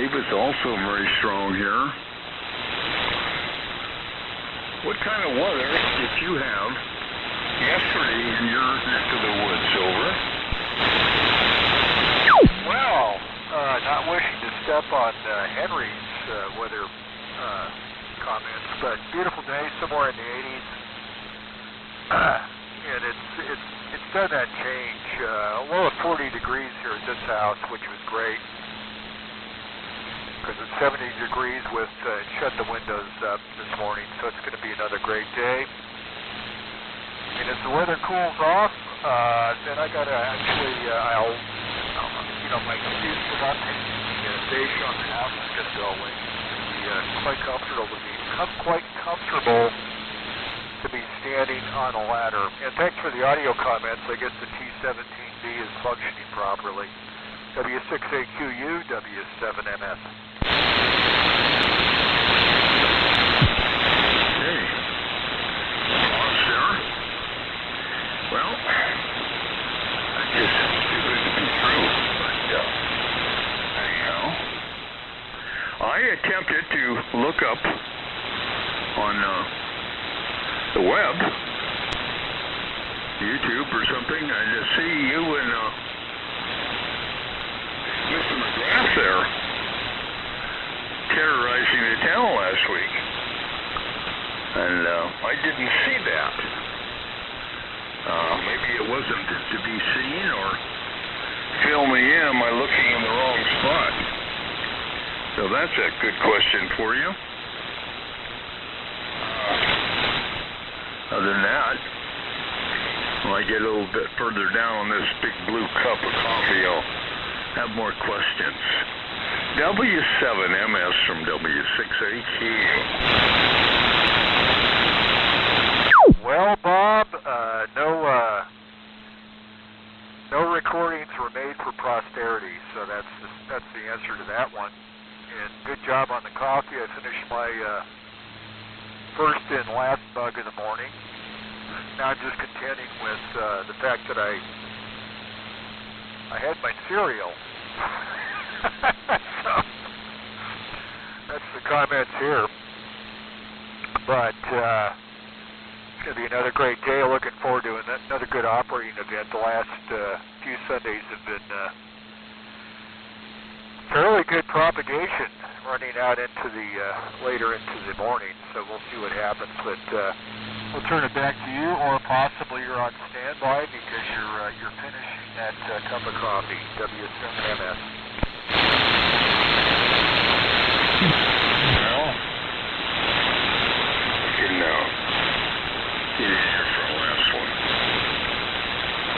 wave is also very strong here. What kind of weather did you have yesterday in your neck of the woods, over? Well, not wishing to step on Henry's weather comments, but beautiful day, somewhere in the 80s. And it's done that change. A low of 40 degrees here at this house, which was great. Because it's 70 degrees with shut the windows up this morning, so it's going to be another great day. And as the weather cools off, then I got to actually, my excuse for not taking the station on the house is going to go away. It's quite comfortable to be standing on a ladder. And thanks for the audio comments. I guess the T17B is functioning properly. W6AQU, W7MS. Okay. Pause there. Well, that just sounds too good to be true. But, anyhow, I attempted to look up on the web, YouTube or something, and to see you and Mr. McGrath there terrorizing the town last week. And I didn't see that. Maybe it wasn't to be seen, or fill me in, am I looking in the wrong spot? So that's a good question for you. Other than that, when I get a little bit further down on this big blue cup of coffee, I'll have more questions. W7MS from W6AQ. Well, Bob, no recordings were made for posterity, so that's the answer to that one. And good job on the coffee. I finished my first and last mug of the morning. Now I'm just contending with the fact that I had my cereal. So that's the comments here. But it's going to be another great day. Looking forward to another good operating event. The last few Sundays have been fairly good propagation, running out into the later into the morning. So we'll see what happens. But we'll turn it back to you, or possibly you're on standby because you're finishing that cup of coffee. W7MS. Well, we can get in here for the last one.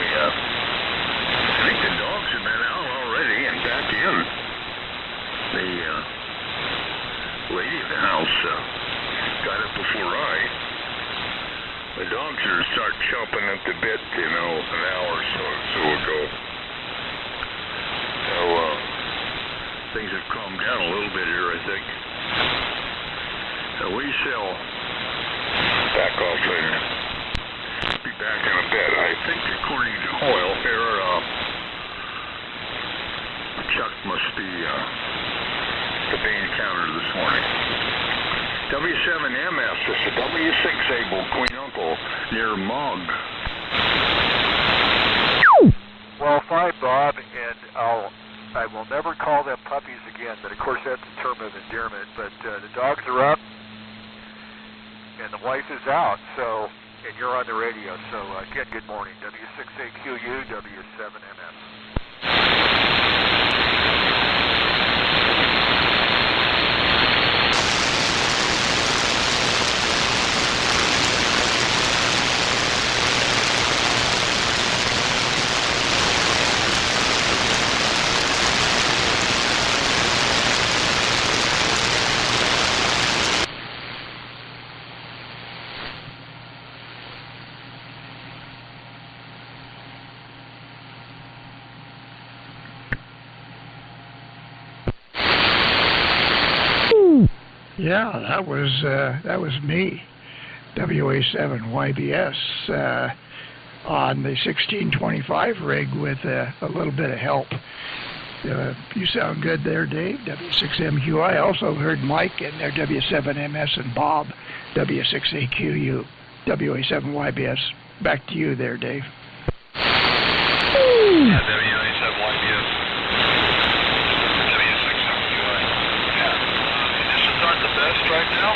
I think the dogs have been out already and back in. The lady of the house got up before the dogs are start chomping at the bit, an hour or so ago. So things have calmed down a little bit here, I think. We shall back off and be back in a bit. I think, according to Hoyle here, Chuck must be the bean counter this morning. W7MS, this is W6 Queen Uncle near Mog. Well, fine, Bob, and I will never call them puppies again, but of course that's a term of endearment. But the dogs are up, and the wife is out, and you're on the radio. So again, good morning. W6AQU, W7MS. Yeah, that was me, WA7YBS, on the 1625 rig with a little bit of help. You sound good there, Dave, W6MQI. I also heard Mike in there, W7MS, and Bob, W6AQU, WA7YBS. Back to you there, Dave. Yeah, WA7YBS, W6MQI. Yeah, conditions aren't the best right now.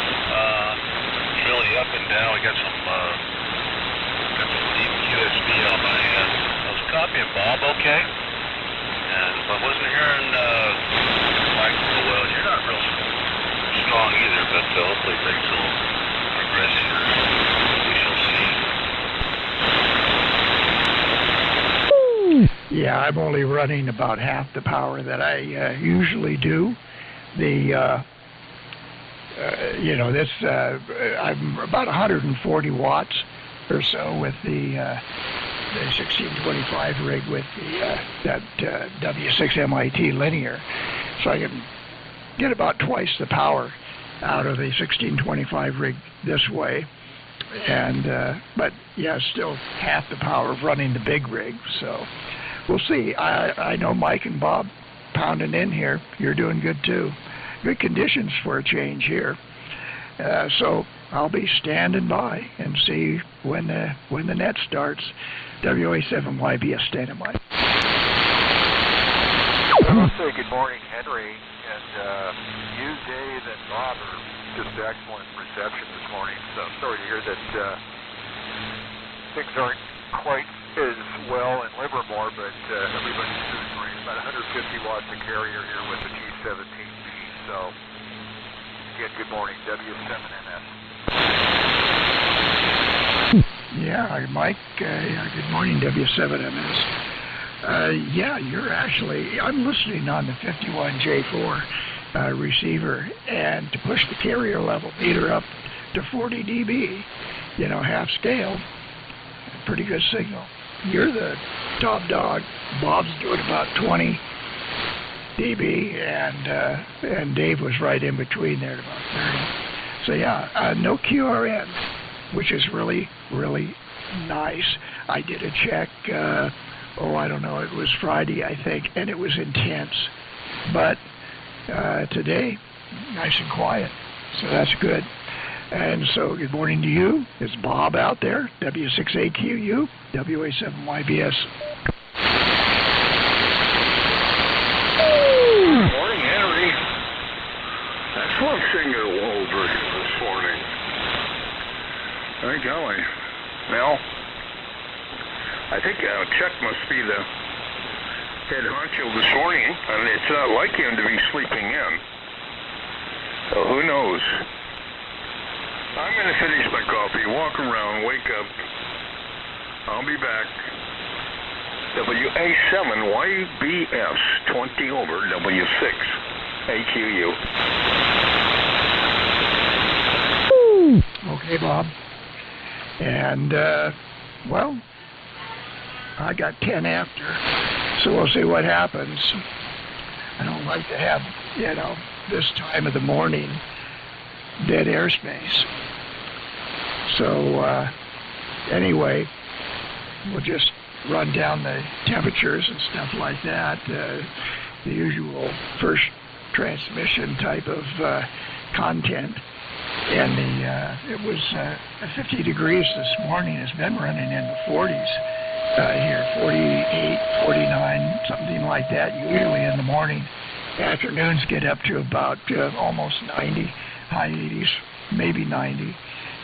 It's really up and down. We got some deep QSB on my end. I was copying Bob okay. And I wasn't hearing Mike real well. You're not real strong either, but hopefully things will progress here. We shall see. Yeah, I'm only running about half the power that I usually do. I'm about 140 watts or so with the 1625 rig with that W6MIT linear, so I can get about twice the power out of the 1625 rig this way, and but yeah, still half the power of running the big rig. So we'll see. I know Mike and Bob pounding in here. You're doing good too. Good conditions for a change here. So I'll be standing by and see when the net starts. WA7YBS standing by. I want to say good morning, Henry, and you, Dave, and Bob are just excellent reception this morning. So sorry to hear that things aren't quite as well in Livermore, but everybody's doing great. About 150 watts of carrier here with the G17B. So again, good morning, W7MS. Yeah, Mike, good morning, W7MS. Yeah, I'm listening on the 51J4 receiver, and to push the carrier level meter up to 40 dB, half scale, pretty good signal. You're the top dog. Bob's doing about 20 dB, and Dave was right in between there at about 30. So yeah, no QRN, which is really, really nice. I did a check, I don't know, it was Friday, I think, and it was intense. But today, nice and quiet, so that's good. And so good morning to you. It's Bob out there, W6AQU, WA7YBS. Good morning, Henry. Excellent single over this morning. By golly. Well, I think Chuck must be the head honcho this morning, and it's not like him to be sleeping in. So who knows? I'm going to finish my coffee, walk around, wake up. I'll be back. WA7YBS 20 over W6AQU. Okay, Bob. And, well, I got 10 after, so we'll see what happens. I don't like to have, this time of the morning, dead airspace. So, anyway, we'll just run down the temperatures and stuff like that, the usual first transmission type of content. And it was 50 degrees this morning. It's been running in the 40s here, 48, 49, something like that, usually in the morning. Afternoons get up to about almost 90, high 80s, maybe 90,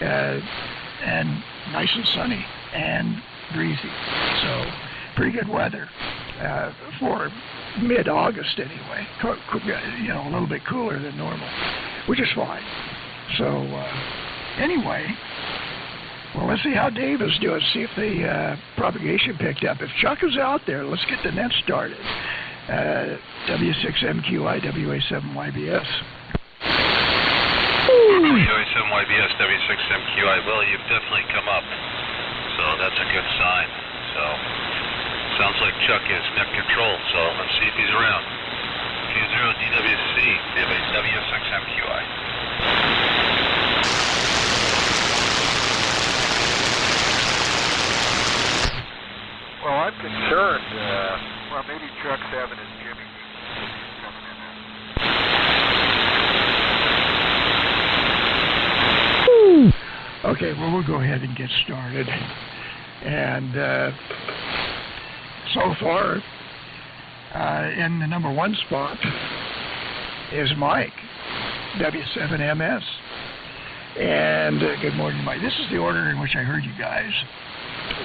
and nice and sunny and breezy. So pretty good weather for mid-August anyway. A little bit cooler than normal, which is fine. So, anyway, well, let's see how Dave is doing, see if the propagation picked up. If Chuck is out there, let's get the net started. W6MQI, WA7YBS. WA7YBS, W6MQI. Well, you've definitely come up, so that's a good sign. So, sounds like Chuck is net control, so let's see if he's around. K0DWC, W6MQI. Well, I'm concerned. Maybe Chuck's having his Jimmy Okay, well, we'll go ahead and get started. And so far, in the number 1 spot is Mike, W7MS. And good morning, Mike. This is the order in which I heard you guys.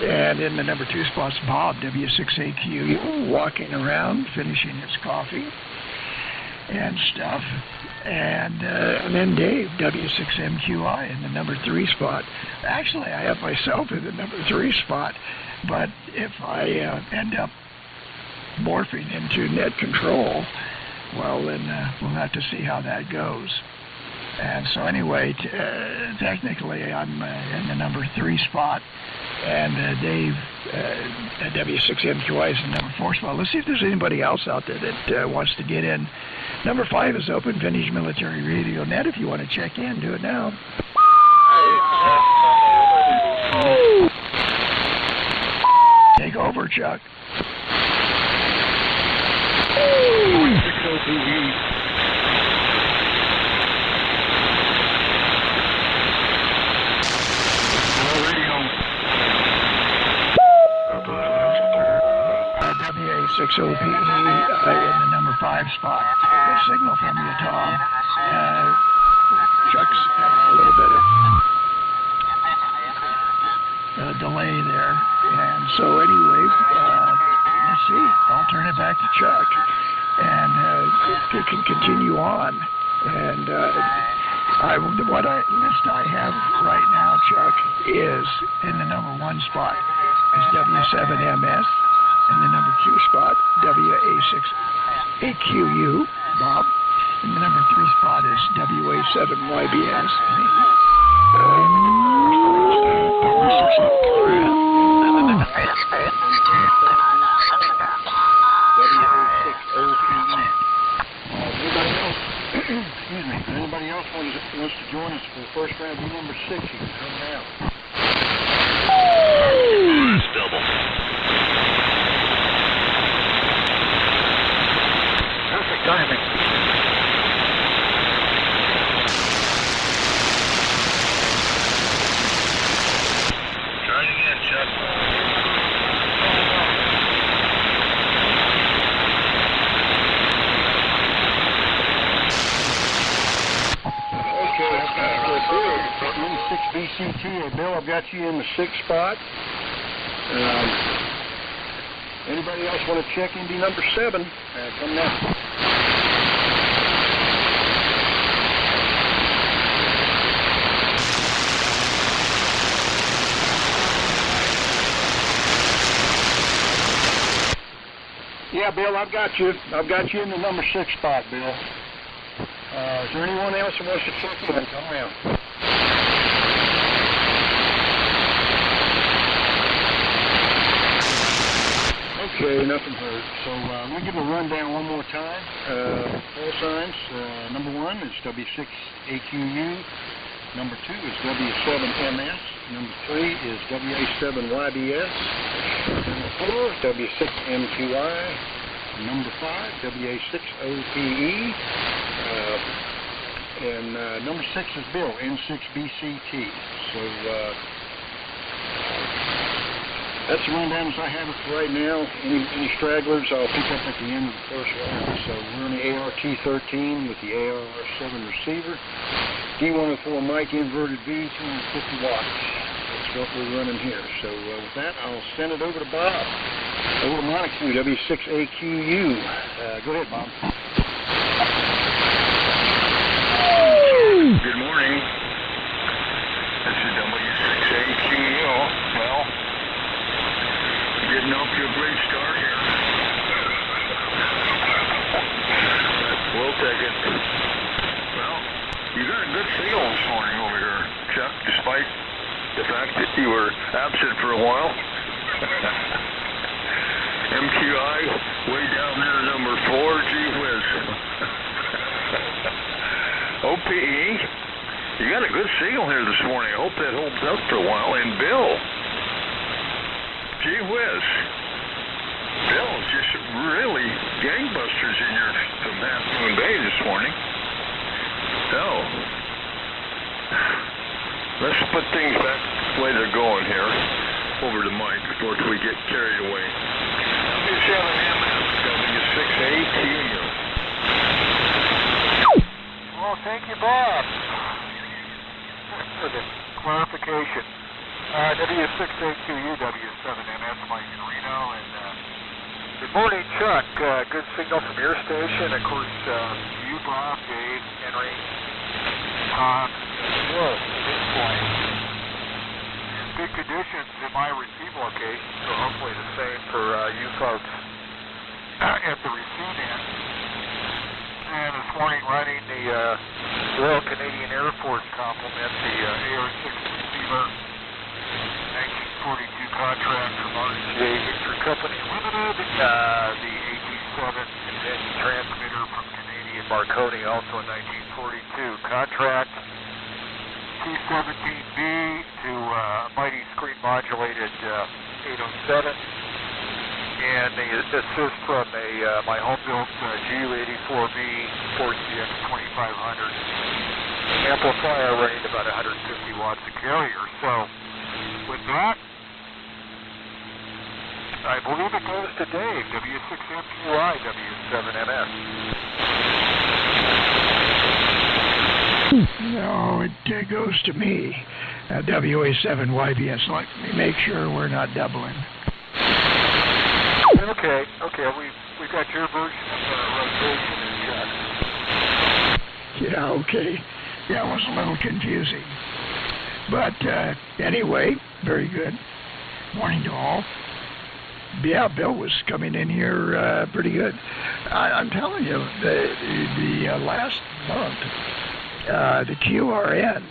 And in the number 2 spot's Bob, W6AQ, walking around, finishing his coffee and stuff. And then Dave, W6MQI, in the number 3 spot. Actually, I have myself in the number 3 spot, but if I end up morphing into net control, well, then we'll have to see how that goes. And so anyway, technically I'm in the number 3 spot, and Dave, W6MQI, is in the number 4 spot. Let's see if there's anybody else out there that wants to get in. Number 5 is open, Vintage Military Radio Net. If you want to check in, do it now. Take over, Chuck. WA60PE in the number 5 spot. Good signal from you, Tom. Chuck's having a little bit of delay there. And so anyway, let's see. I'll turn it back to Chuck. And it can continue on. And what list I have right now, Chuck, is in the number 1 spot is W7MS. In the number 2 spot, WA6AQU, Bob. In the number 3 spot is WA7YBS. Excuse me. If anybody else wants to join us for the first round, be number 6. You can come now. Double. Perfect timing. Try it again, Chuck. Okay, number 6 BCT. Bill, I've got you in the 6th spot. Anybody else want to check into number 7? Come now. Yeah, Bill, I've got you. I've got you in the number 6 spot, Bill. Is there anyone else who wants to check in? Come around. Okay, nothing heard. So we'll give a rundown one more time. Call signs. Number 1 is W6AQU. Number 2 is W7MS. Number 3 is WA7YBS. Number 4 is W6MQI. Number 5, WA6OPE. And number 6 is Bill, N6BCT. So that's the rundown as I have it for right now. Any stragglers I'll pick up at the end of the first round. So we're on the ART-13 with the AR-7 receiver. D104 mic inverted V, 250 watts. That's what we're running here. So with that, I'll send it over to Bob. Over to Monaco, W6AQU. Go ahead, Bob. Good morning. This is W6AQU. Well, getting off to a great start here. We'll take it. Well, you got a good signal this morning over here, Chuck, despite the fact that you were absent for a while. MQI, way down there, number 4, gee whiz. OPE, you got a good signal here this morning. I hope that holds up for a while. And Bill, gee whiz. Bill is just really gangbusters in your from Half Moon Bay this morning. So, Let's put things back the way they're going here. Over to Mike before we get carried away. W7MS, W6ATU. Well, thank you, Bob, for the clarification. W6ATU, W7MS, Mike in Reno, and good morning, Chuck. Good signal from your station. Of course, you, Bob, Dave, Henry, Tom, Will, this point. Good conditions in my receive location, so hopefully the same for you folks at the receive end. And this morning running the Royal Canadian Air Force complement, the AR-6 receiver, 1942 contract from RCA Victor Company Limited, the AT-7 convention transmitter from Canadian Marconi, also a 1942 contract. T-17B to mighty screen modulated 807, and the assist from my home built GU-84B 4CX 2500 amplifier running about 150 watts a carrier. So with that, I believe it goes to Dave, W6MQI, W7MS. No, it goes to me, WA7YBS. Let me make sure we're not doubling. Okay, we got your version of the rotation in check. Yeah, okay. Yeah, it was a little confusing. But anyway, very good. Morning to all. Yeah, Bill was coming in here pretty good. I'm telling you, the last month, the QRN,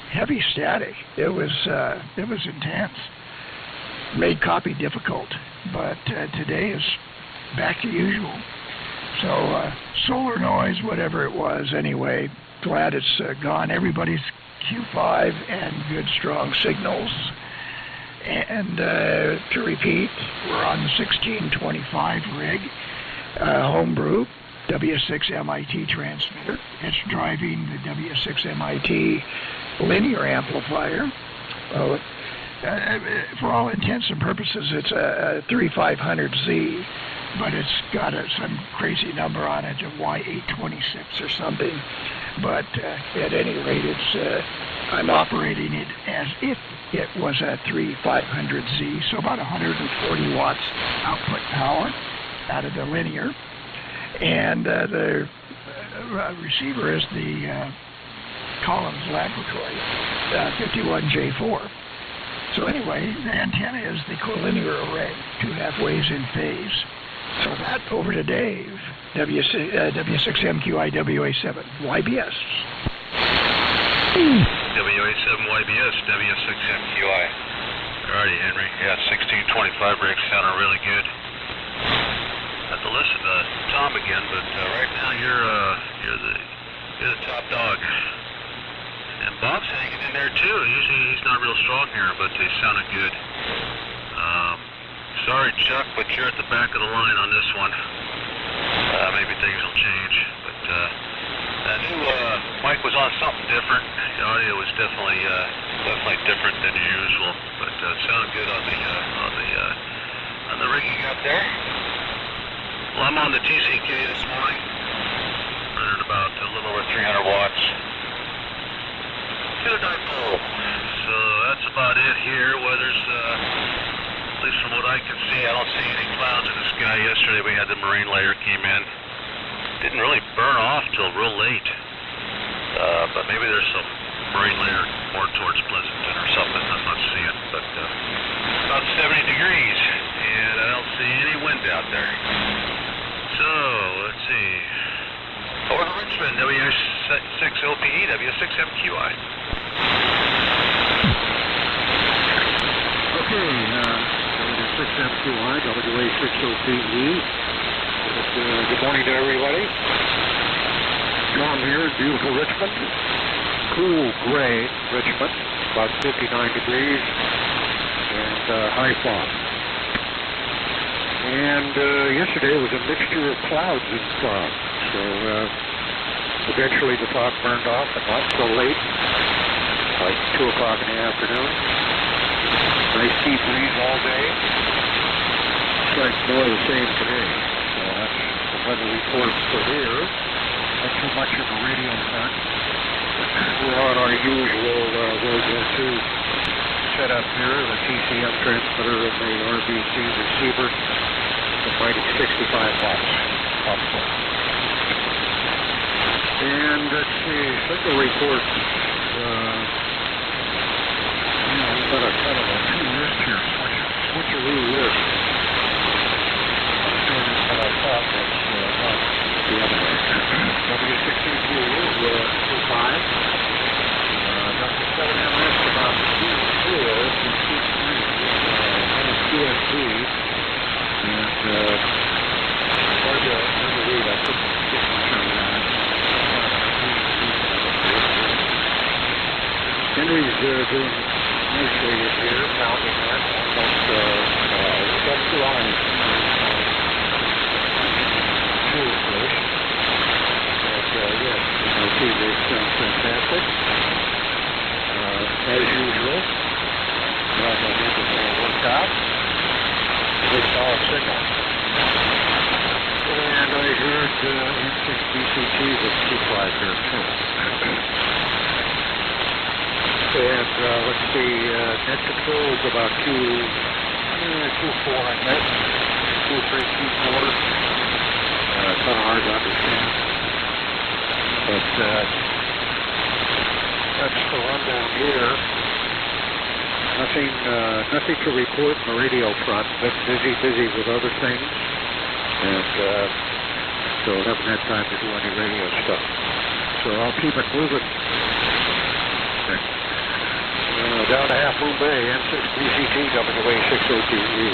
heavy static. It was intense. Made copy difficult, but today is back to usual. So solar noise, whatever it was. Anyway, glad it's gone. Everybody's Q5 and good strong signals. And to repeat, we're on the 1625 rig, homebrew. W6MIT transmitter. It's driving the W6MIT linear amplifier. For all intents and purposes, it's a 3500Z, but it's got some crazy number on it, a Y826 or something. But at any rate, I'm operating it as if it was a 3500Z, so about 140 watts output power out of the linear. And the receiver is the Collins Laboratory 51J4. So anyway, the antenna is the collinear array, 2 halfways in phase. So that over to Dave, W6MQI WA7YBS. WA7YBS, W6MQI. Alrighty, Henry. Yeah, 1625 rig sounding really good. I have to listen to Tom again, but right now you're the top dog. And Bob's hanging in there too. Usually he's not real strong here, but he sounded good. Sorry, Chuck, but you're at the back of the line on this one. Maybe things will change, but I knew Mike was on something different. The audio was definitely different than usual, but it sounded good on the rig you got there. Well, I'm on the TCK this morning, running about a little over 300 watts. To the dipole. So that's about it here. Weather's, at least from what I can see, I don't see any clouds in the sky. Yesterday we had the marine layer came in. Didn't really burn off till real late. But maybe there's some marine layer more towards Pleasanton or something I'm not seeing. But about 70 degrees, and I don't see any wind out there. So, let's see. Over to Richmond, W6OPE, W6MQI. Okay, W6MQI, WA6OPE. Good morning to everybody. John here, beautiful Richmond. Cool gray Richmond, about 59 degrees, and high fog. And yesterday was a mixture of clouds and fog. So eventually the fog burned off, and not so late. like 2 o'clock in the afternoon. Nice sea breeze all day. It's like more of the same today. So that's the weather report for here. Not too much of a radio front. We're on our usual World War II setup here, the TCM transmitter and the RBC receiver, the mighty 65 watts output. And let's see, signal report. We've got a kind of a two-list here, switcheroo list. I'm doing this what I thought was not the other way. W16 25. Dr. 7MS about Q4 to Q3. QSD. And hard to read. I couldn't get much of that. Henry's doing nicely here, pounding that. Almost, we've got 2 eyes. Two first. And yes, the keyboard sounds fantastic. As usual. Glad I had it all worked out. Good solid signal. And I heard N6 BCT was 2.5 here too. And let's see, net control is about 2.4 on net, 2.3, 2.4. It's kind of hard to understand. But that's the rundown here. Nothing to report in the radio front. Been busy with other things. And so haven't had time to do any radio stuff. So I'll keep it moving. Down to Half Moon Bay, N6 BCT WA602E.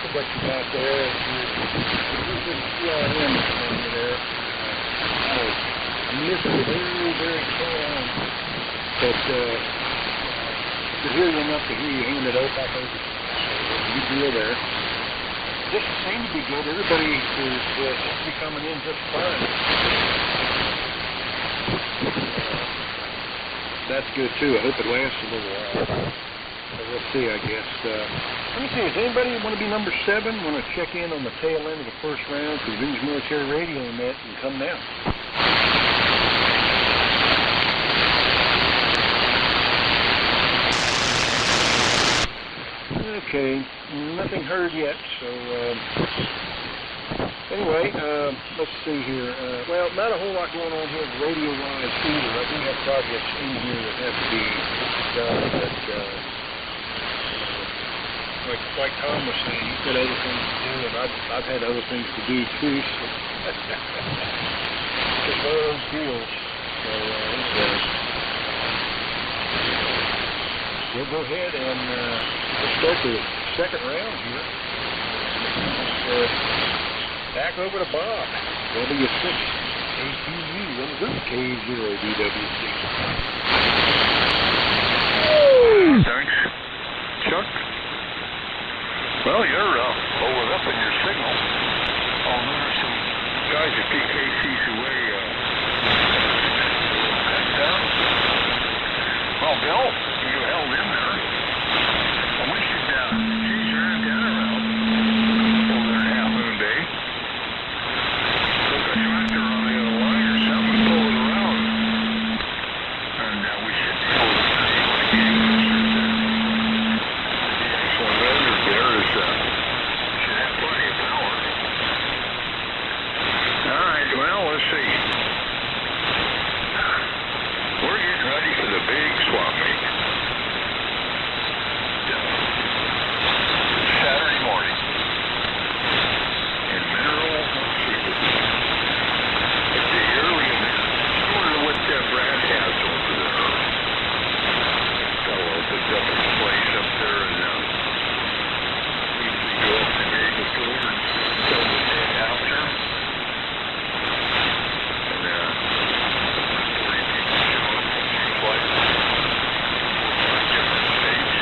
What you got there is using CRM over there. I missed it very strong, but to hear you enough to hear you hand it up, I think it's a good deal there. This seems to be good. Everybody is seems to be coming in just fine. That's good too. I hope it lasts a little while. We'll see, I guess. Let me see, does anybody want to be number 7? Want to check in on the tail end of the first round for News Military Radio Net and come now? Okay, nothing heard yet, so anyway, let's see here. Well, not a whole lot going on here radio-wise either. I do have projects in here that have to be done, but like Tom was saying, he's got other things to do, and I've had other things to do too, so just one of those deals. So we'll go ahead and let's start the second round here. Back over to Bob. W6 AQU, what is this? K0DWC. Thanks. Chuck? Well, you're lowered up in your signal. Oh, there's some guys at PKC's away. Down. Bill, you held in there. Well, we should change your antenna around over there at Half Moon Bay. Put a tractor on the other line or something, pull it around. And we should be able to see what the game is. The excellent vendor there is, should have plenty of power. All right, well, let's see. We're getting ready for the big swap meet. Saturday morning. In Mineral, let's see. It's a yearly event, similar to what Brad has over there. Fellow opens up his place up there and usually go up the day before and till the day after. And 40 people show up, it seems like. 5 different states.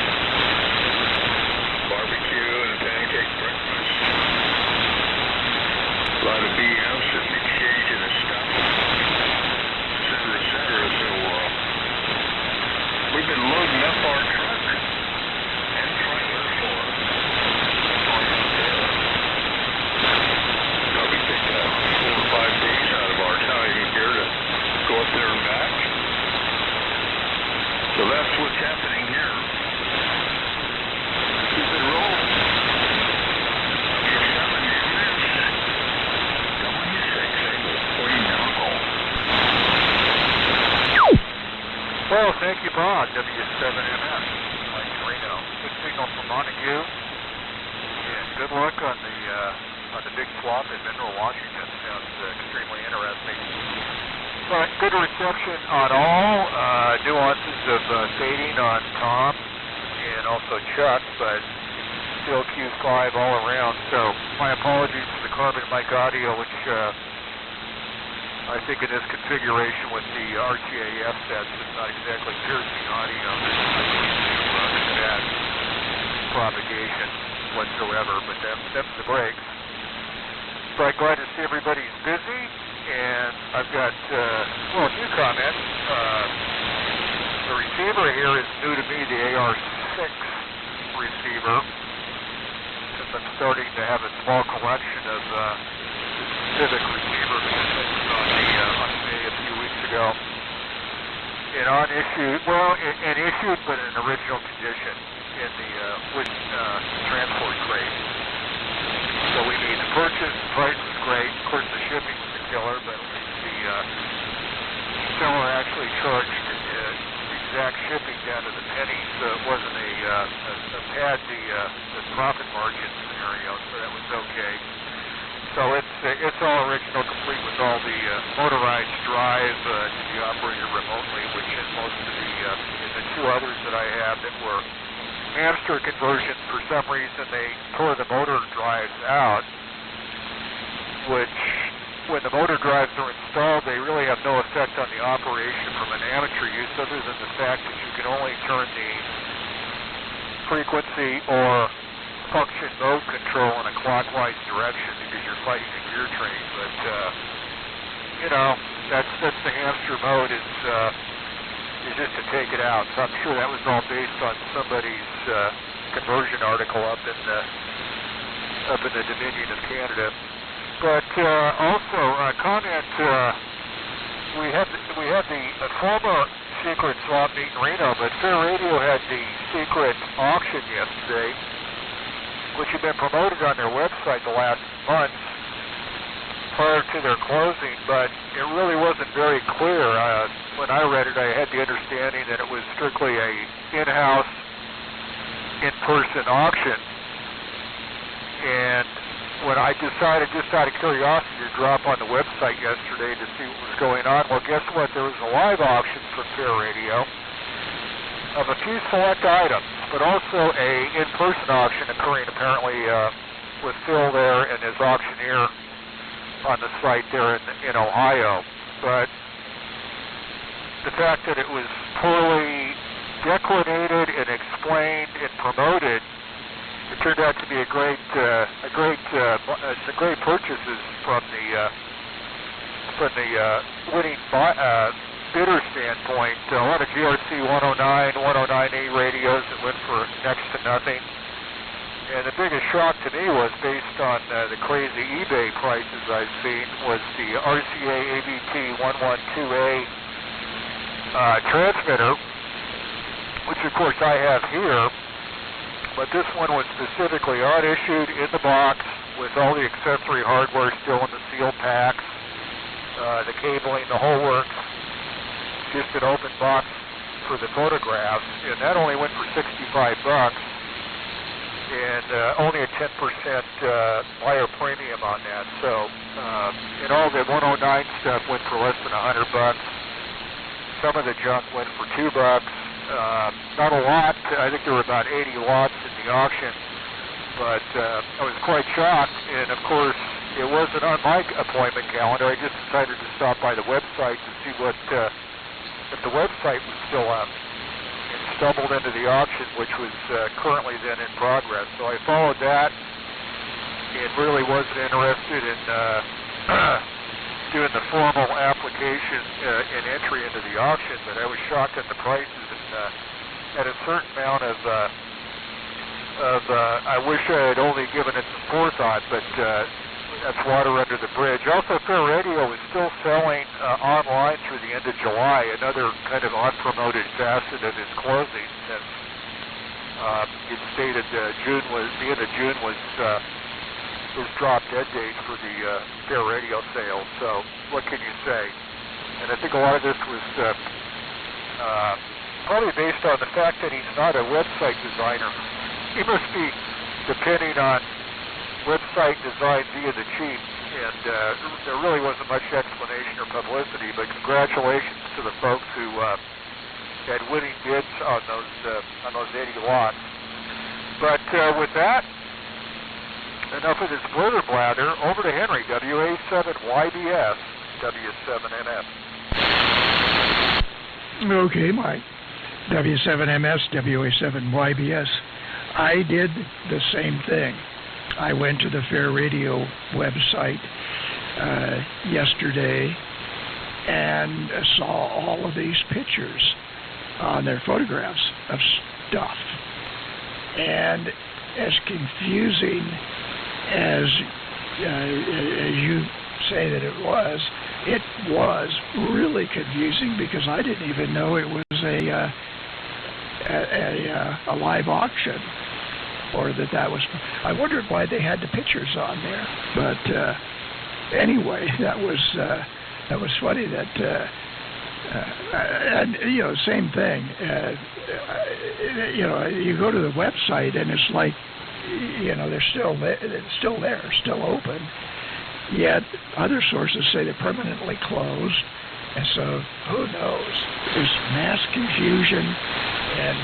Barbecue and a pancake breakfast. A lot of BS and exchanging of stuff, et cetera, et cetera. So we've been loading up our truck and trailer for going up there. Probably take 4 or 5 days out of our time here to go up there and back. So that's what's happening here. Keep it rolling. You're telling me this. W6 Angle, Queen Alcohol. Well, thank you, Bob. W7MS, Mike Reno. Good signal from Montague. And good luck on the big swap in Mineral, Washington. Sounds extremely interesting. But good reception on all. Nuances of fading on Tom and also Chuck, but still Q5 all around. So my apologies for the carbon mic audio, which I think in this configuration with the RTAF sets is not exactly piercing audio. That propagation whatsoever, but that's the brakes. But glad to see everybody's busy, and I've got a few comments. The receiver here is new to me, the AR6 receiver, since I'm starting to have a small collection of specific receivers on eBay a few weeks ago. And issued, but in original condition in the wooden transport crate. So we need the purchase, the price was great, of course the shipping was a killer, but the seller actually charged exact shipping down to the penny, so it wasn't a pad the profit margin scenario, so that was okay. So it's all original, complete with all the motorized drive to be operated remotely, which is most of the 2 others that I have that were hamster conversions. For some reason they tore the motor drives out, which when the motor drives are installed, they really have no effect on the operation from an amateur use, other than the fact that you can only turn the frequency or function mode control in a clockwise direction because you're fighting a gear train. But that's the hamster mode is just to take it out. So I'm sure that was all based on somebody's conversion article up in the Dominion of Canada. But also a comment. We had the former secret swap meet in Reno, but Fair Radio had the secret auction yesterday, which had been promoted on their website the last month prior to their closing, but it really wasn't very clear. When I read it, I had the understanding that it was strictly a in-house, in-person auction. And when I decided, just out of curiosity, to drop on the website yesterday to see what was going on, well, guess what? There was a live auction from Fair Radio of a few select items, but also a in-person auction occurring apparently with Phil there and his auctioneer on the site there in Ohio. But the fact that it was poorly declinated and explained and promoted, it turned out to be some great purchases from the winning bidder standpoint, a lot of GRC 109, 109A radios that went for next to nothing. And the biggest shock to me was based on the crazy eBay prices I've seen was the RCA ABT 112A transmitter, which of course I have here, but this one was specifically unissued in the box with all the accessory hardware still in the sealed packs, the cabling, the whole works, just an open box for the photographs, and that only went for $65. And only a 10% buyer premium on that. So, and all the 109 stuff went for less than $100. Some of the junk went for $2. Not a lot. I think there were about 80 lots in the auction. But I was quite shocked. And of course, it wasn't on my appointment calendar. I just decided to stop by the website to see what if the website was still up. Stumbled into the auction, which was currently then in progress. So I followed that and really wasn't interested in doing the formal application and entry into the auction, but I was shocked at the prices and at a certain amount of I wish I had only given it some forethought, but that's water under the bridge. Also, Fair Radio is still selling online through the end of July, another kind of unpromoted facet of its closing, since it stated the end of June was drop dead date for the Fair Radio sale. So what can you say? And I think a lot of this was probably based on the fact that he's not a website designer. He must be depending on website design via the chief, and there really wasn't much explanation or publicity, but congratulations to the folks who had winning bids on those 80 lots. But with that, enough of this blither blather. Over to Henry, WA7YBS, W7NF. Okay, Mike. W7MS, WA7YBS. I did the same thing. I went to the Fair Radio website yesterday and saw all of these pictures on their photographs of stuff. And as confusing as you say that it was really confusing, because I didn't even know it was a live auction, or that was. I wondered why they had the pictures on there. But anyway, that was funny. That and same thing. You go to the website and it's like, they're still there, still open. Yet other sources say they're permanently closed, and so who knows? There's mass confusion in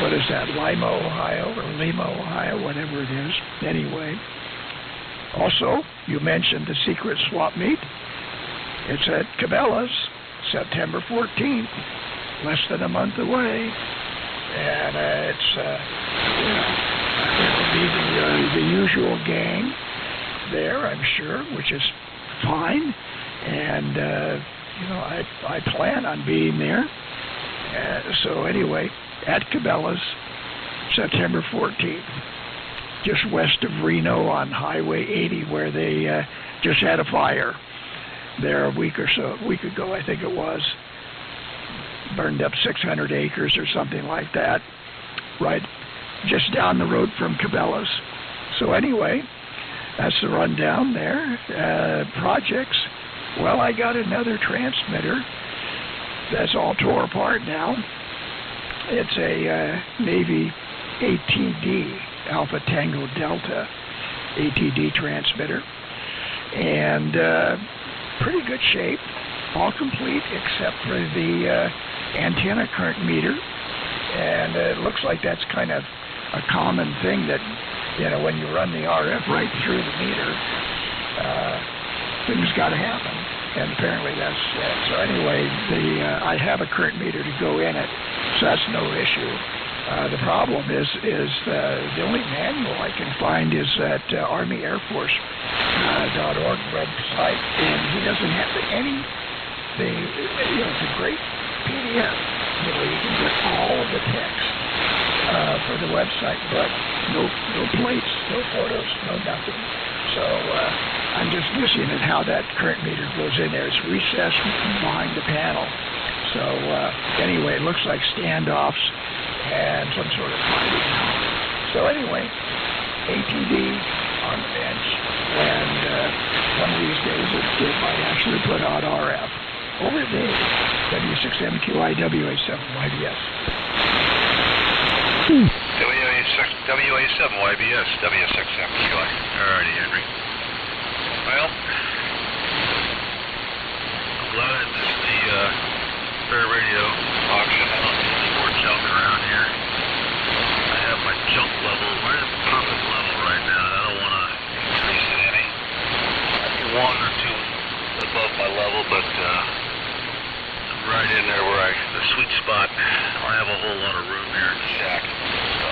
what is that, Lima, Ohio, or Lima, Ohio, whatever it is. Anyway, also you mentioned the secret swap meet. It's at Cabela's, September 14th, less than a month away, and it'll be the usual gang there, I'm sure, which is fine, and I plan on being there. So anyway, at Cabela's, September 14th, just west of Reno on Highway 80, where they just had a fire there a week ago, I think it was. Burned up 600 acres or something like that, right just down the road from Cabela's. So anyway, that's the rundown there. Projects. Well, I got another transmitter that's all tore apart now. It's a Navy ATD, Alpha Tango Delta ATD transmitter, and pretty good shape, all complete except for the antenna current meter. And it looks like that's kind of a common thing that, when you run the RF right through the meter, things got to happen. And apparently that's it. So anyway, I have a current meter to go in it, so that's no issue. The problem is the only manual I can find is at ArmyAirForce.org website, and he doesn't have it's a great PDF. You know, you can get all of the text for the website, but no plates, no photos, no nothing. So I'm just looking at how that current meter goes in there. It's recessed behind the panel. So anyway, it looks like standoffs and some sort of fighting. So anyway, ATD on the bench, and one of these days it might actually put on RF. Over to Dave, W6MQIWA7YBS. WA7YBS, W6MQI. Alrighty, Henry. Well, I'm glad I missed the spare radio auction. I don't need any more junk around here. I have my junk level right at the perfect level right now, and I don't want to increase it any. Maybe one or two above my level, but right in there where the sweet spot. I don't have a whole lot of room here in the shack, so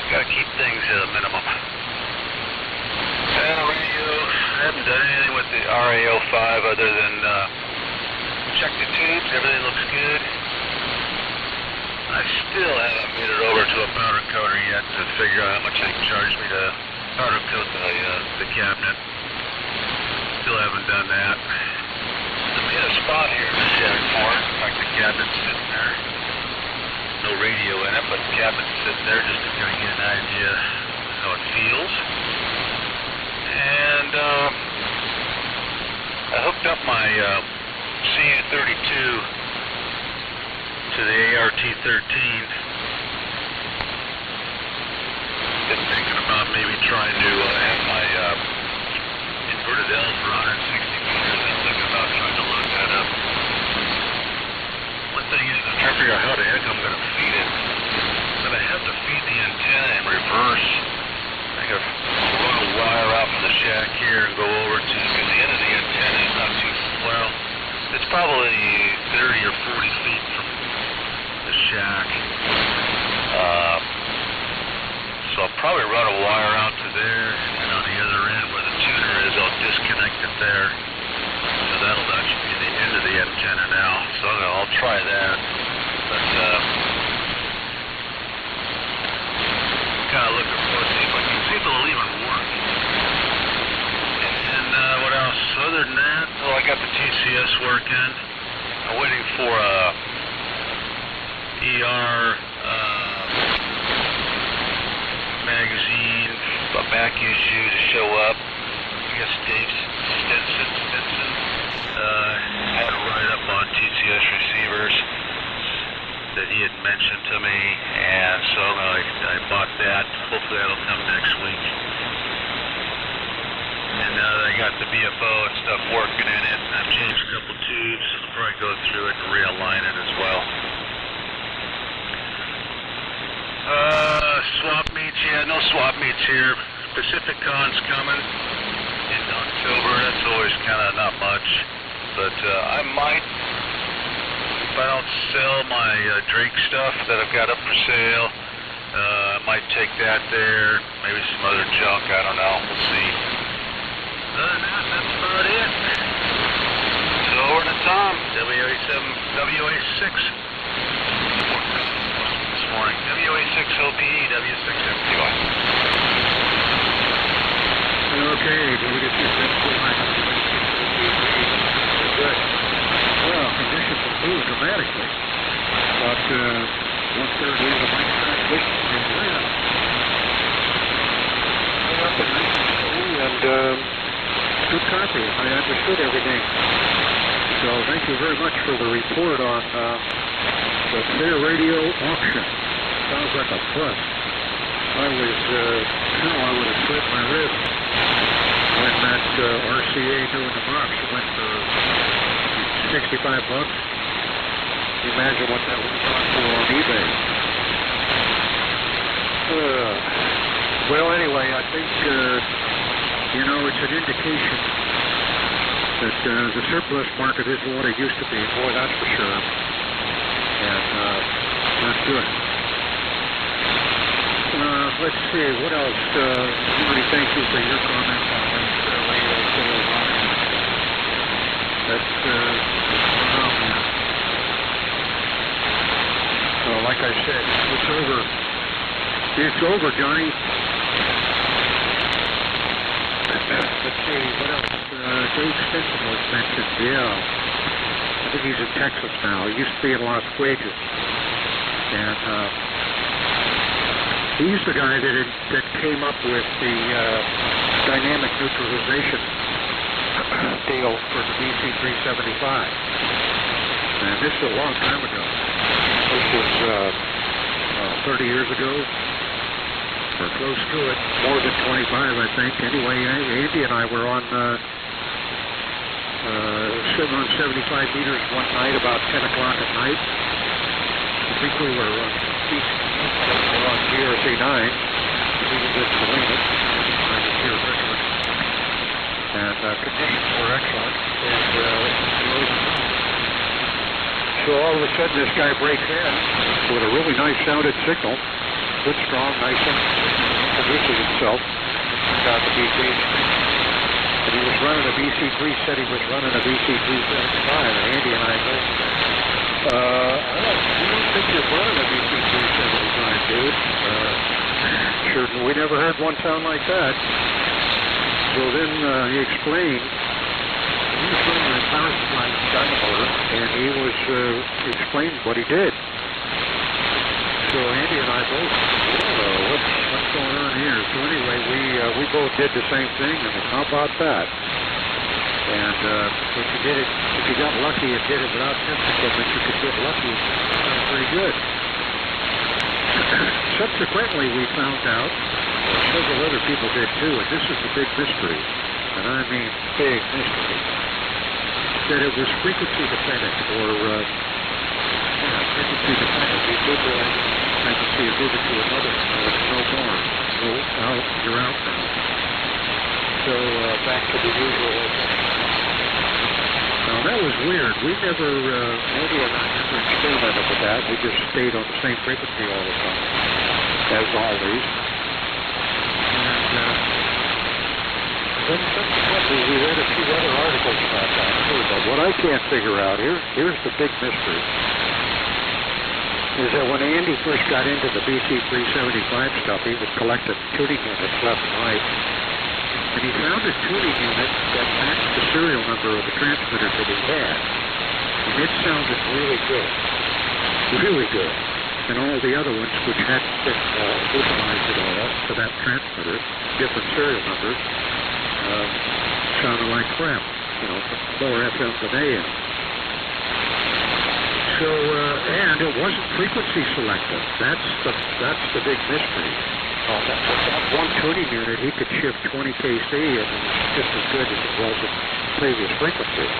gotta keep things at a minimum. And radio, I haven't done anything with the RAO5 other than check the tubes. Everything looks good. I still haven't made it over to a powder coater yet to figure out how much they can charge me to powder coat the cabinet. Still haven't done that. I made a spot here in the shack for it. Like the cabinet's sitting there. No radio in it, but the cabinet's sitting there just to kind of get an idea of how it feels. And I hooked up my CU32 to the ART13. Been thinking about maybe trying to have my inverted L for 160 meters. I'm thinking about trying to load that up. One thing is, I'm trying to figure out how the heck I'm going to feed it. But I have to feed the antenna in reverse. I got to run a wire out from the shack here and go over to, because the end of the antenna is not too, well, it's probably 30 or 40 feet from the shack. So I'll probably run a wire out to there, and on the other end where the tuner is, I'll disconnect it there. So that'll actually be the end of the antenna now. So I'll try that. But kind of looking forward to see if it'll even work. And then what else? Other than that, well, I got the TCS working. I'm waiting for a ER magazine, a back issue to show up. I guess Dave Stinson had a write-up on TCS receivers that he had mentioned to me, and so I bought that. Hopefully that'll come next week. And now that I got the BFO and stuff working in it, I've changed a couple tubes. I'll probably go through it and realign it as well. Swap meets, yeah, no swap meets here. Pacific Con's coming in October. That's always kind of not much, but I might, if I don't sell my Drake stuff that I've got up for sale, I might take that there. Maybe some other junk. I don't know. We'll see. Other than that, that's about it. So over to Tom, WA6. This morning, WA6OPE, W6MQI. Okay, WC7QI. Good. Well, conditions improved dramatically. About 1/3 of the mic transmission is in. Up and nice and steady, and good copy. I understood everything. So thank you very much for the report on the Fair Radio auction. Sounds like a bust. I would have split my ribs when that RCA new in the box went for $65. Imagine what that would have gone for on eBay. Well, anyway, I think, it's an indication that the surplus market isn't what it used to be. Boy, that's for sure. And that's good. Let's see, what else? Somebody, thank you for your comments on this radio. That's like I said, it's over. It's over, Johnny. Let's see, what else? Dave Stinson was mentioned, yeah. I think he's in Texas now. He used to be in Las Vegas. And he's the guy that came up with the dynamic neutralization deal for the BC-375. And this is a long time ago. This was 30 years ago, or close to it, more than 25, I think. Anyway, Andy and I were on 775 meters one night, about 10 o'clock at night. I think we were on GRC 9. We was in Salinas. I was here in Richmond. And conditions were excellent. And so all of a sudden this guy breaks in with a really nice sounded signal. Good, strong, nice one. Introduces himself about the BC. And he was running a BC-3, said he was running a BC-375. And Andy and I go, I don't think you're running a BC-375, dude. Sure, we never heard one sound like that. So then he explained. He was running a power supply dynamotor, and he was explained what he did. So Andy and I both, what's going on here? So anyway, we both did the same thing, and how about that? And if you got lucky and did it without test equipment, you could get lucky. That's pretty good. Subsequently, we found out, several other people did too, and this is the big mystery, and I mean big mystery, that it was frequency dependent, or frequency dependent. You could frequency and move it to another, no more. You're out now. So back to the usual. Now that was weird. We never, Andy and I never experimented with that. We just stayed on the same frequency all the time, as always. And then subsequently we read a few other articles about that too. But what I can't figure out, here's the big mystery, is that when Andy first got into the BC-375 stuff, he was collecting tuning units left and right. And he found a tuning unit that matched the serial number of the transmitter that he had. And it sounded really good. Really good. And all the other ones, which hadn't been utilized at all to that transmitter, different serial numbers, sounded like crap. You know, more FM than AM. So, and it wasn't frequency selective. That's the big mystery. That one tuning unit, he could shift 20 kc, and it was just as good as it was at previous frequency.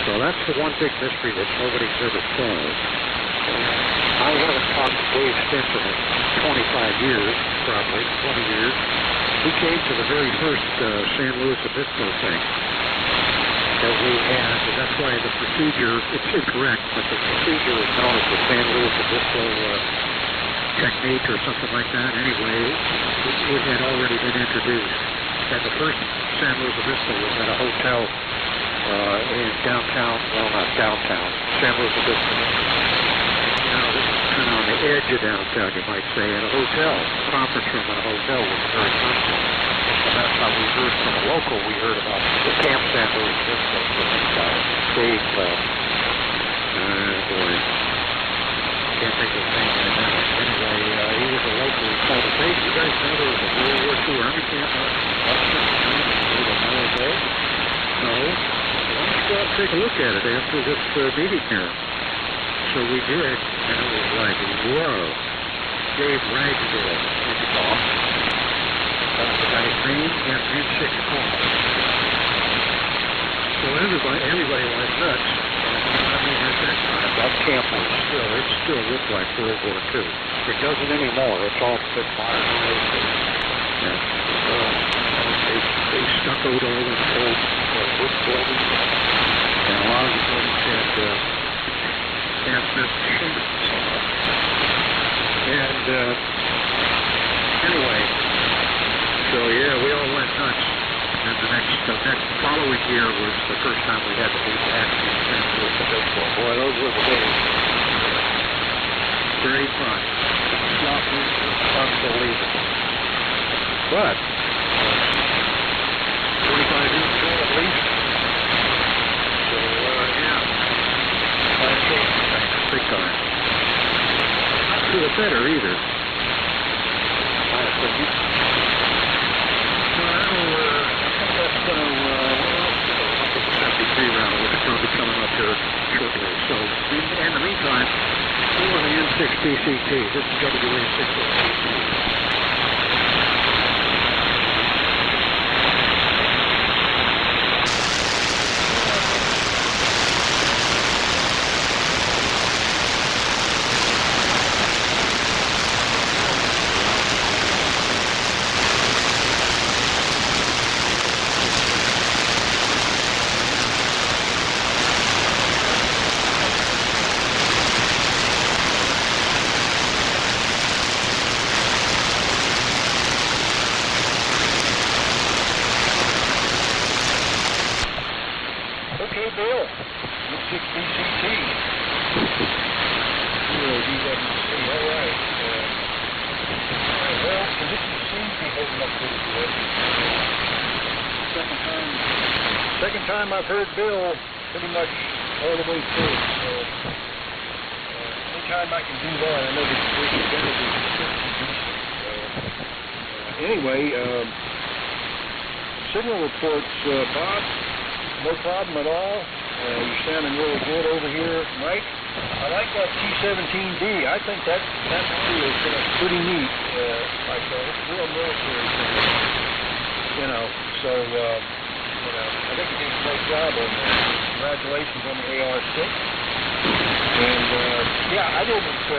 So that's the one big mystery that nobody's ever solved. I haven't talked to Dave Stinson in 25 years, probably 20 years. He came to the very first San Luis Obispo thing that we had, and that's why the procedure, it's incorrect, but the procedure is known as the San Luis Obispo technique or something like that. Anyway, it had already been introduced. And the first San Luis Obispo was at a hotel in downtown, well, not downtown, San Luis Obispo. Now, this is kind of on the edge of downtown, you might say, in a hotel. A conference room in a hotel was the very first one. So that's how we heard from a local. We heard about the Camp San Luis Obispo from this guy, Dave, boy, can't think of his name right now. Anyway, he was a local. He called us, hey, you guys know there was a World War II Army camp out there? No. Why don't you go out and take a look at it after this meeting here? So we did, and it was like, whoa. Dave Ragsdale was the boss. The guy's name and N6 call. So everybody went nuts. I mean, at that time, that camp was it still looked like World War II. It doesn't anymore. It's all been modernized. And, they stuccoed all those old wood buildings. And a lot of the buildings had transmit machines. And anyway, so yeah, we all went nuts. And the next following year was the first time we had to meet actually San Luis Obispo. Boy, those were the days. very fine. It's not unbelievable. But 45 inch drill at least. So yeah, I'd say big time. Not to the better either. Round, which is probably coming up here shortly. So, in the meantime, it was an N6 PCT. This is WA6 Okay, Bill. N6 PCT. K0DWC. All right. Well, conditions seem to be holding up pretty good. Second time I've heard Bill pretty much all the way through. So, anytime I can do that, I know that this is going to be decent. Anyway, signal reports, Bob. No problem at all. You're sounding really good over here, Mike. I like that T-17D. I think that audio is pretty neat. Like it's real military thing. You know, so I think you did a great job on that. Congratulations on the AR-6. And yeah, I didn't.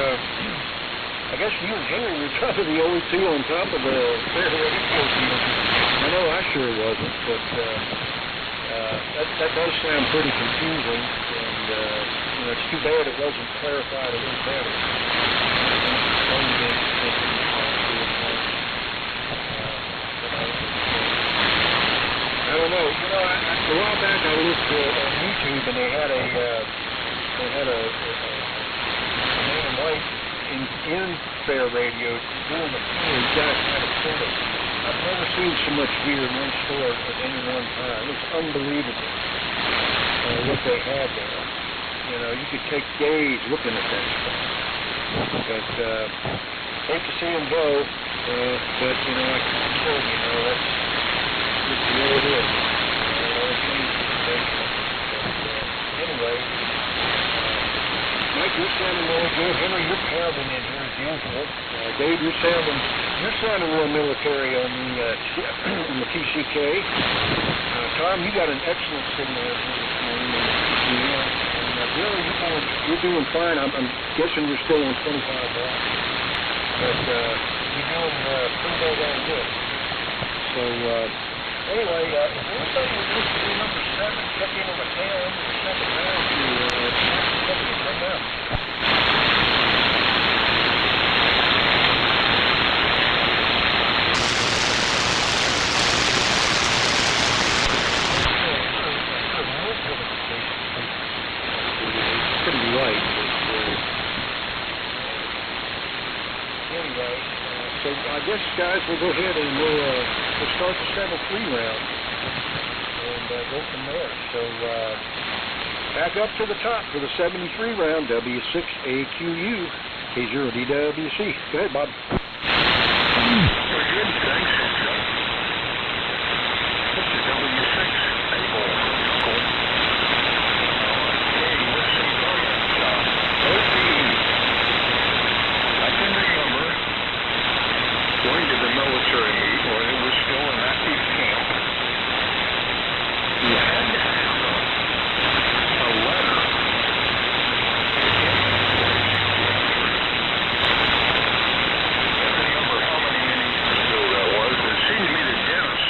I guess you and Henry were top of the OT on top of the fairway. I know I sure wasn't, but. That does sound pretty confusing, and it's too bad it wasn't clarified a little better. I don't know. A while back I looked on YouTube, and they had a man in white in fair radio doing the exact kind of thing. I've never seen so much gear in one store at any one time. It's unbelievable what they had there. You could take days looking at that stuff. But hate to see them go. But like I told you, that's just the way it is. Anyway, Mike, you're sounding really good. Henry, you're pounding in here as usual. Dave, you're sounding real military on the TCK. Tom, you got an excellent signal here this morning. And Billy, you're doing fine. I'm guessing you're still on 25 watts. But you're doing pretty damn good. So, anyway, is there anybody who wants to do number 7? Check in on the tail end of the second round to right now. Right. Anyway, so I guess, guys, we'll go ahead and we'll start the 7-3 round and go from there. So back up to the top for the 73 round, W6AQU, K0DWC. Go ahead, Bob. Very good, thanks. This is W6. Going to the military meet where they were still in active camp. You had to have a letter. I don't remember how many innings ago that was, but it seemed to me that Dennis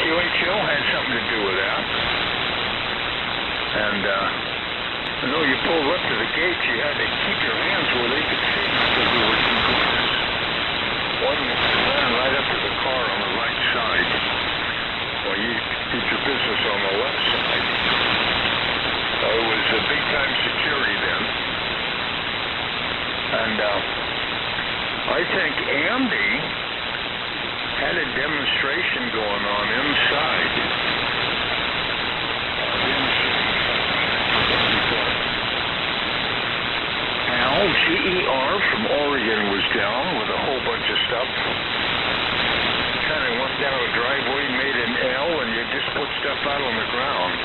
QHL had something to do with that. And I know you pulled up to the gates, you had to keep your hands where they could see because there were some corners. One ran right up to the car on the right side. Well, you did your business on the left side. So it was a big-time security then. I think Andy had a demonstration going on inside. Al, GER from Oregon was down with a whole bunch of stuff. Kind of went down a driveway, made an L, and you just put stuff out on the ground.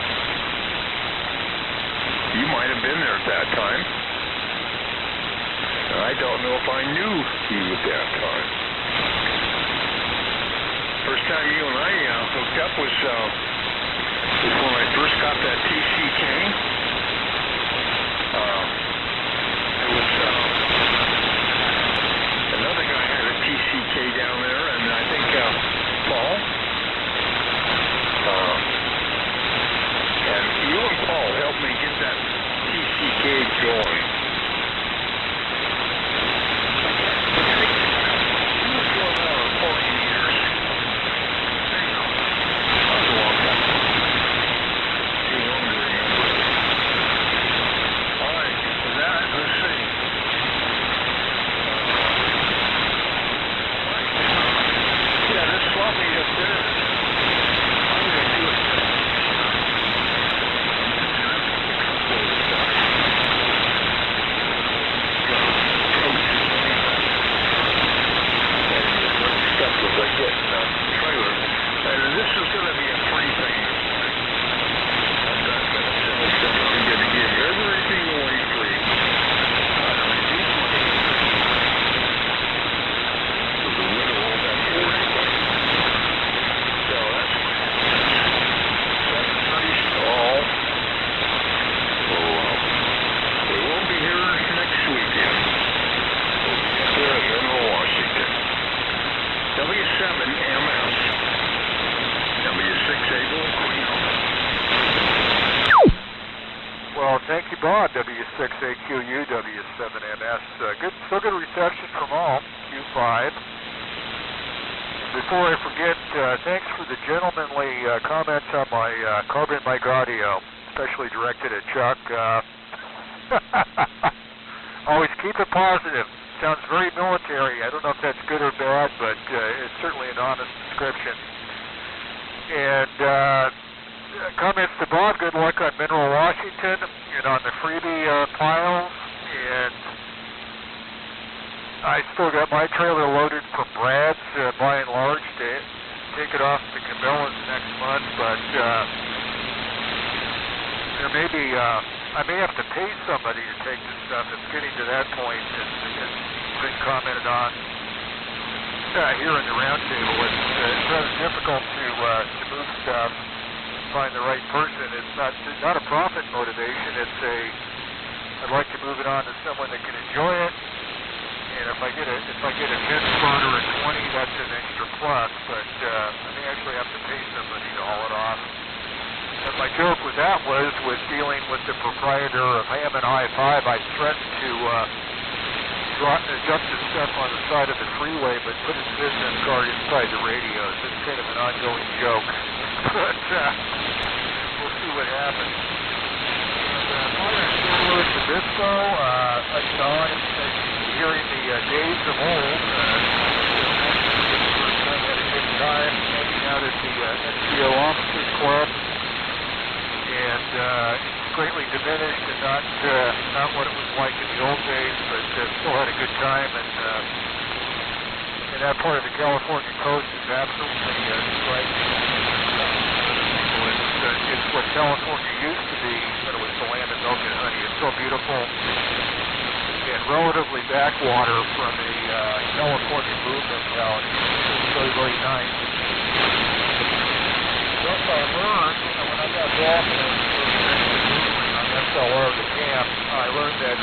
You might have been there at that time. I don't know if I knew you at that time. First time you and I hooked up was when I first got that TCK. It was another guy had a TCK down there, and I think Paul. And you and Paul helped me get that TCK going. Thank you, Bob, W6AQUW7MS. Still good reception from all, Q5. Before I forget, thanks for the gentlemanly comments on my carbon mic audio, especially directed at Chuck. Always keep it positive. Sounds very military. I don't know if that's good or bad, but it's certainly an honest description. And comments to Bob, good luck on Mineral Washington and on the freebie piles. And I still got my trailer loaded from Brad's, by and large, to take it off to Cabela's next month. But there may be, I may have to pay somebody to take this stuff. It's getting to that point. It's been commented on here in the roundtable. It's rather difficult to move stuff. Find the right person. It's not a profit motivation. It's I'd like to move it on to someone that can enjoy it. And if I get a 10 spot or a 20, that's an extra plus. But I may actually have to pay somebody to haul it off. And my joke with that was dealing with the proprietor of Hammond I-5. I threatened to dump the stuff on the side of the freeway, but put his business card inside the radios. It's kind of an ongoing joke. But we'll see what happens. And on to Bisco, hearing the days of old, I had a good time hanging out at the NCO Officers Club, and it's greatly diminished and not what it was like in the old days, but still had a good time. And that part of the California coast is absolutely striking. It's what California used to be when it was the land of milk and honey. It's so beautiful and relatively backwater from the California movement now. It's very, very nice. What I learned when I got back on SLR to camp, I learned that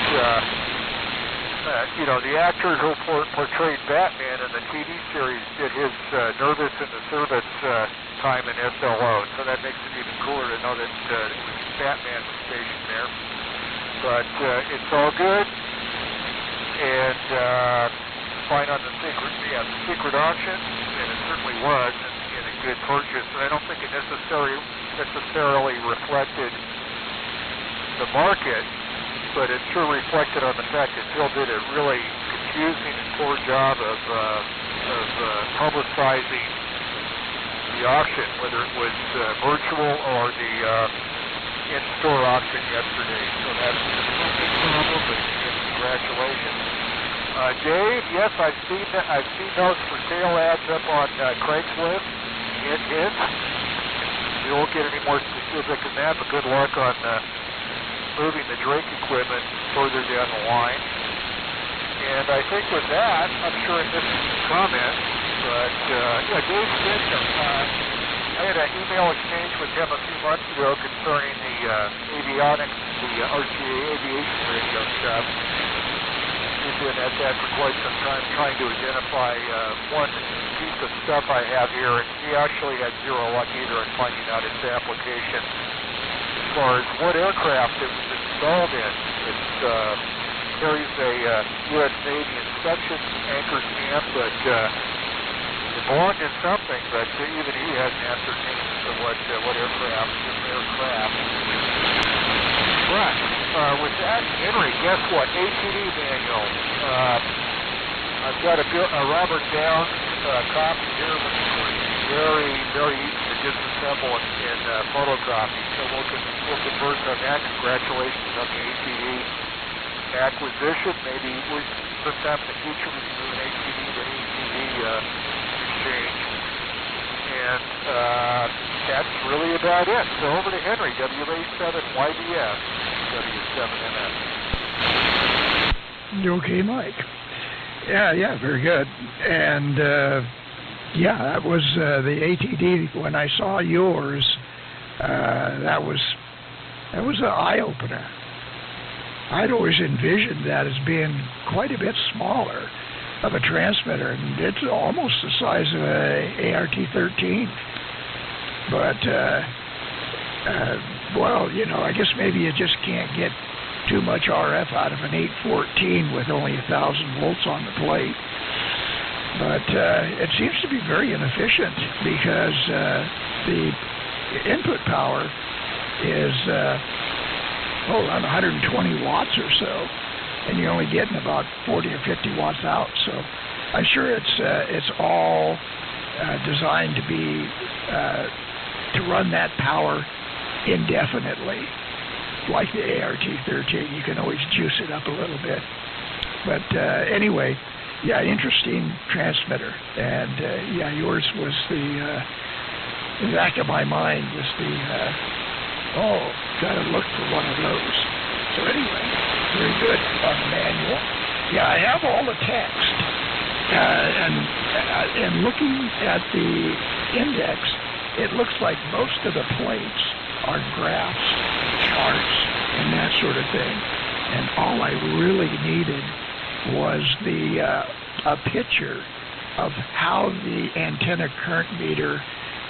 the actor who portrayed Batman in the TV series did his Nervous in the Service time in SLO, so that makes it even cooler to know that Batman was stationed there. But it's all good, and fine on the secret auction, and it certainly was, and a good purchase. And I don't think it necessarily reflected the market, but it sure reflected on the fact that Phil did a really refusing a poor job of publicizing the auction, whether it was virtual or the in-store auction yesterday. So that's a problem, but congratulations. Dave, yes, I've seen those for sale ads up on Craigslist. We won't get any more specific than that, but good luck on moving the drink equipment further down the line. And I think with that, I'm sure I missed some comments, but Dave Stinson, I had an email exchange with him a few months ago concerning the avionics, the RCA aviation radio stuff. He's been at that for quite some time, trying to identify one piece of stuff I have here, and he actually had zero luck either in finding out its application. As far as what aircraft it was installed in, it carries a U.S. Navy inspection anchor stamp, but it belonged in something, but even he hasn't ascertained what aircraft. But with that, Henry, guess what? ATD manual. I've got a Robert Downs copy here, which is very, very easy to disassemble and photocopy. So we'll converse on that. Congratulations on the ATD acquisition. Maybe sometime in the future we can do an ATD to ATD exchange. And that's really about it. So over to Henry, WA7YBS, W7MS. Okay, Mike. Yeah, very good. And that was the ATD. When I saw yours, that was an eye-opener. I'd always envisioned that as being quite a bit smaller of a transmitter, and it's almost the size of a ART-13. But, I guess maybe you just can't get too much RF out of an 814 with only 1,000 volts on the plate. But it seems to be very inefficient because the input power is around 120 watts or so, and you're only getting about 40 or 50 watts out. So I'm sure it's all designed to be to run that power indefinitely, like the ART-13. You can always juice it up a little bit. But anyway, interesting transmitter. And yours was in the back of my mind was gotta look for one of those. So anyway, very good on the manual. Yeah, I have all the text. And looking at the index, it looks like most of the plates are graphs, charts, and that sort of thing. And all I really needed was a picture of how the antenna current meter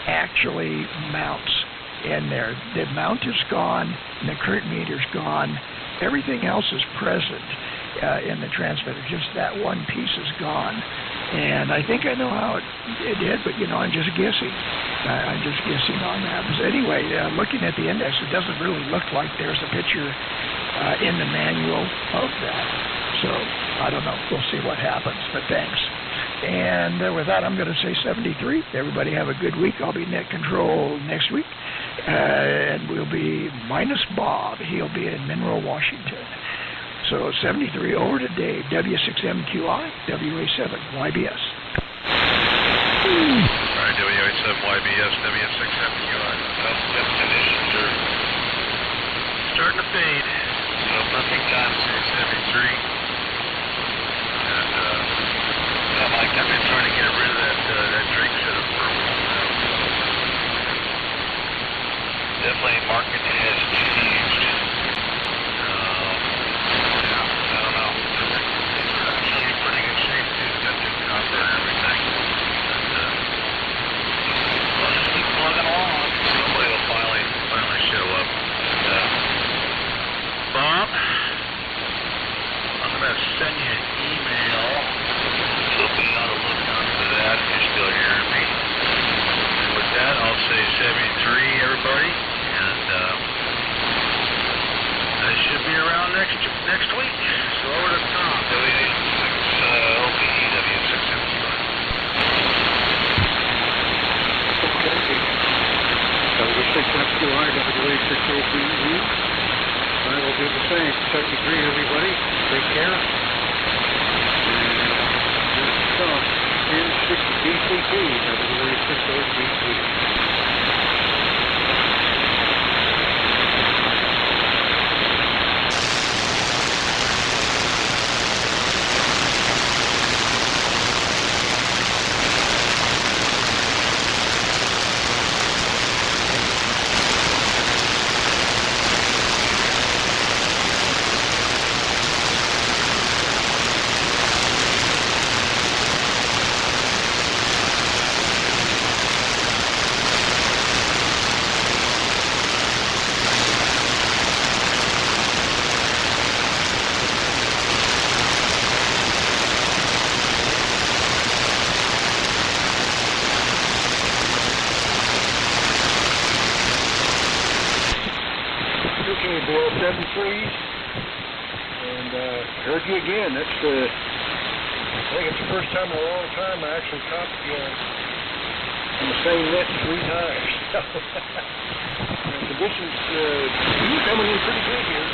actually mounts in there. The mount is gone, and the current meter's gone. Everything else is present in the transmitter. Just that one piece is gone. And I think I know how it did, but I'm just guessing. I'm just guessing on that. But anyway, looking at the index, it doesn't really look like there's a picture in the manual of that. So I don't know. We'll see what happens. But thanks. And with that, I'm going to say 73. Everybody have a good week. I'll be net control next week. And we'll be minus Bob. He'll be in Monroe, Washington. So 73 over to Dave, W6MQI, WA7YBS. All right, WA7YBS, W6MQI. Well, destinations are starting to fade. So nothing time to 73. And Mike, I've been trying to get rid of that drink set of purple. Definitely market has changed. Send you an email, so be on the lookout for that if you're still hearing me. And with that, I'll say 73, everybody, and I should be around next week. So over to Tom, WA6 K0DWC. I will do the same. Chuck, agree, everybody. Take care. Stop. 1060 DCT. WA60DCT. Okay, below 7 freeze, and heard you again. That's I think it's the first time in a long time I actually caught you on the same net 3 times. The conditions, you're coming in pretty good here.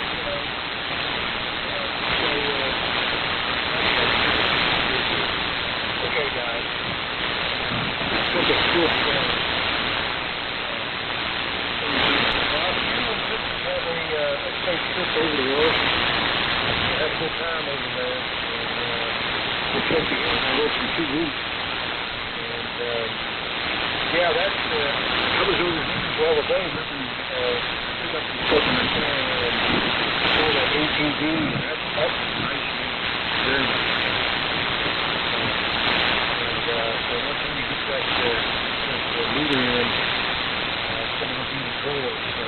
Okay, guys. Let's look at this. A safe trip over the ocean. Have a good time over there. And we'll check you in. I live for 2 weeks. And yeah, that's I was over here the other day ripping pick up some stuff in the car and saw that ATV. That's nice. Very nice. And so once you get that leader in, it's going to look even cooler. So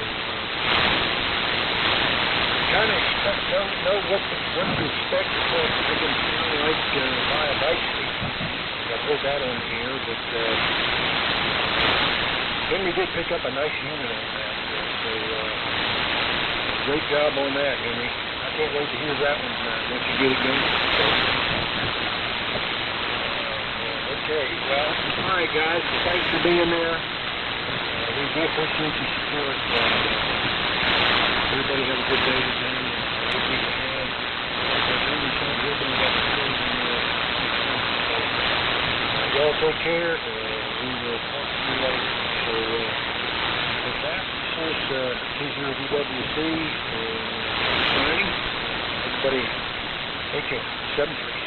kind of expect, know what to expect. It's going to sound like buy a bike seat. I put that on here, but Henry did pick up a nice unit on that. So great job on that, Henry. I can't wait to hear that one once you get it going. So, okay, well, all right, guys. Thanks for being there. We do appreciate your support. Everybody have a good day today. Y'all take care, and we will talk to you later. So, with that, this is K0DWC signing. Everybody, take care. 7-3.